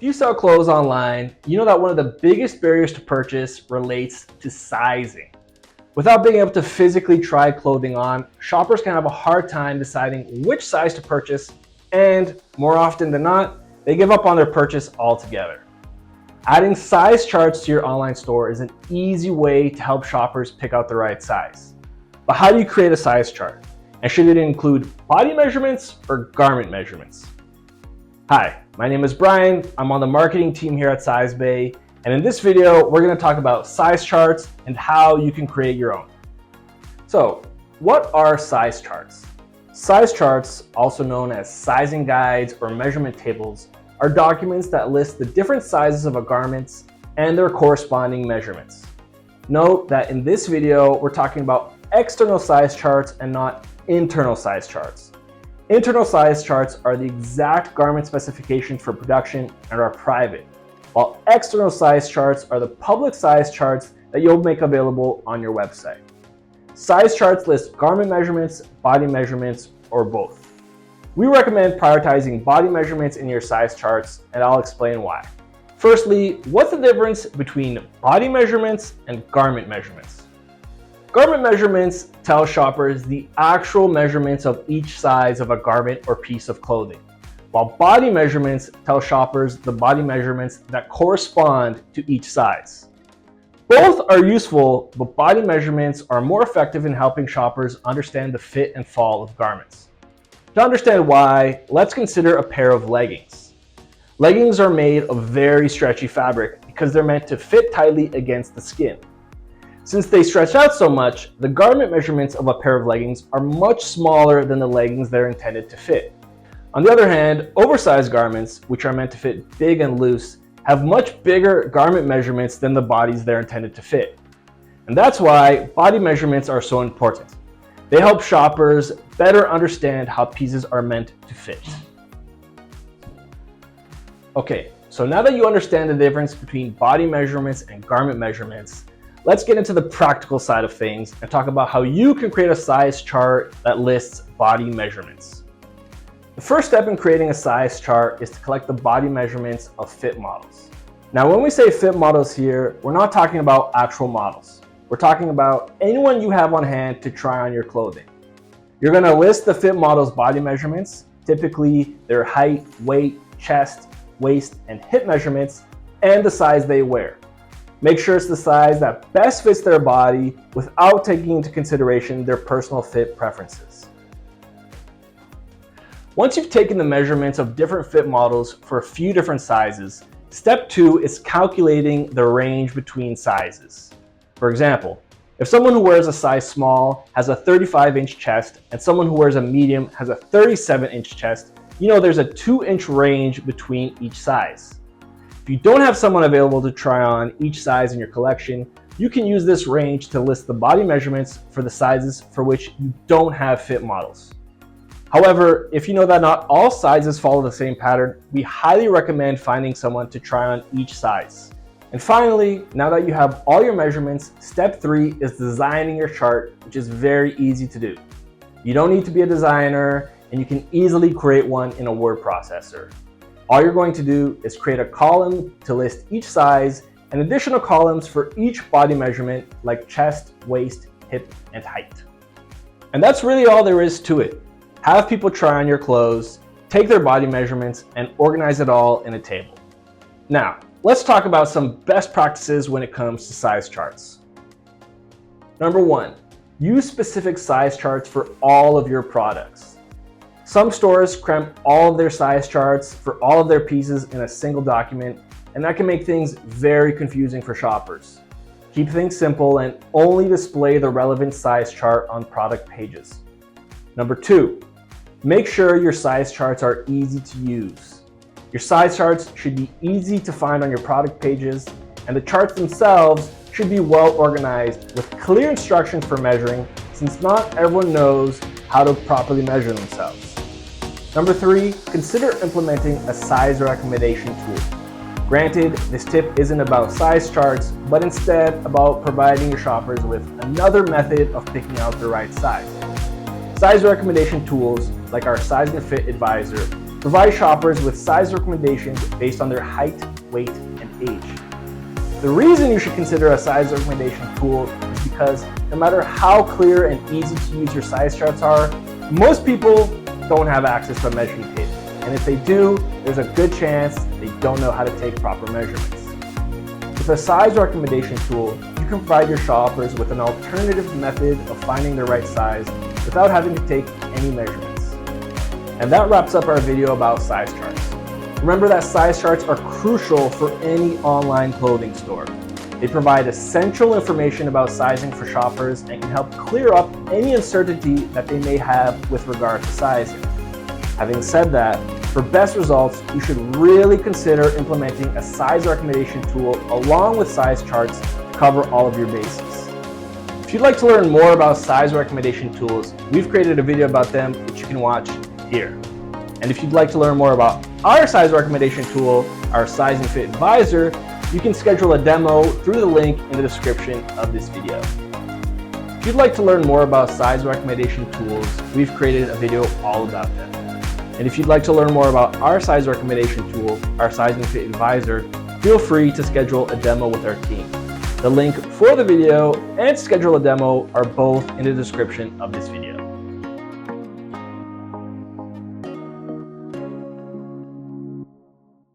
you sell clothes online, you know that one of the biggest barriers to purchase relates to sizing. Without being able to physically try clothing on, shoppers can have a hard time deciding which size to purchase, and more often than not, they give up on their purchase altogether. Adding size charts to your online store is an easy way to help shoppers pick out the right size. But how do you create a size chart? And should it include body measurements or garment measurements? Hi, my name is Brian. I'm on the marketing team here at SizeBay, and in this video, we're going to talk about size charts and how you can create your own. So, what are size charts? Size charts, also known as sizing guides or measurement tables, are documents that list the different sizes of a garment and their corresponding measurements. Note that in this video, we're talking about external size charts and not internal size charts. Internal size charts are the exact garment specifications for production and are private, while external size charts are the public size charts that you'll make available on your website. Size charts list garment measurements, body measurements, or both. We recommend prioritizing body measurements in your size charts, and I'll explain why. Firstly, what's the difference between body measurements and garment measurements? Garment measurements tell shoppers the actual measurements of each size of a garment or piece of clothing, while body measurements tell shoppers the body measurements that correspond to each size. Both are useful, but body measurements are more effective in helping shoppers understand the fit and fall of garments. To understand why, let's consider a pair of leggings. Leggings are made of very stretchy fabric because they're meant to fit tightly against the skin. Since they stretch out so much, the garment measurements of a pair of leggings are much smaller than the leggings they're intended to fit. On the other hand, oversized garments, which are meant to fit big and loose, have much bigger garment measurements than the bodies they're intended to fit. And that's why body measurements are so important. They help shoppers better understand how pieces are meant to fit. Okay, so now that you understand the difference between body measurements and garment measurements, let's get into the practical side of things and talk about how you can create a size chart that lists body measurements. The first step in creating a size chart is to collect the body measurements of fit models. Now, when we say fit models here, we're not talking about actual models. We're talking about anyone you have on hand to try on your clothing. You're going to list the fit model's body measurements, typically their height, weight, chest, waist, and hip measurements, and the size they wear. Make sure it's the size that best fits their body without taking into consideration their personal fit preferences. Once you've taken the measurements of different fit models for a few different sizes, step 2 is calculating the range between sizes. For example, if someone who wears a size small has a 35-inch chest and someone who wears a medium has a 37-inch chest, you know there's a 2-inch range between each size. If you don't have someone available to try on each size in your collection, you can use this range to list the body measurements for the sizes for which you don't have fit models. However, if you know that not all sizes follow the same pattern, we highly recommend finding someone to try on each size. And finally, now that you have all your measurements, step 3 is designing your chart, which is very easy to do. You don't need to be a designer, and you can easily create one in a word processor. All you're going to do is create a column to list each size and additional columns for each body measurement like chest, waist, hip, and height. And that's really all there is to it. Have people try on your clothes, take their body measurements, and organize it all in a table. Now, let's talk about some best practices when it comes to size charts. Number 1, use specific size charts for all of your products. Some stores cram all of their size charts for all of their pieces in a single document, and that can make things very confusing for shoppers. Keep things simple and only display the relevant size chart on product pages. Number 2, make sure your size charts are easy to use. Your size charts should be easy to find on your product pages, and the charts themselves should be well organized with clear instructions for measuring, since not everyone knows how to properly measure themselves. Number 3, consider implementing a size recommendation tool. Granted, this tip isn't about size charts, but instead about providing your shoppers with another method of picking out the right size. Size recommendation tools like our Size and Fit Advisor provide shoppers with size recommendations based on their height, weight, and age. The reason you should consider a size recommendation tool is because no matter how clear and easy to use your size charts are, most people don't have access to a measuring tape. And if they do, there's a good chance they don't know how to take proper measurements. With a size recommendation tool, you can provide your shoppers with an alternative method of finding the right size without having to take any measurements. And that wraps up our video about size charts. Remember that size charts are crucial for any online clothing store. They provide essential information about sizing for shoppers and can help clear up any uncertainty that they may have with regard to sizing. Having said that, for best results, you should really consider implementing a size recommendation tool along with size charts to cover all of your bases. If you'd like to learn more about size recommendation tools, we've created a video about them which you can watch here. And if you'd like to learn more about our size recommendation tool, our Size and Fit Advisor, you can schedule a demo through the link in the description of this video. If you'd like to learn more about size recommendation tools, we've created a video all about them. And if you'd like to learn more about our size recommendation tool, our Size and Fit Advisor, feel free to schedule a demo with our team. The link for the video and schedule a demo are both in the description of this video.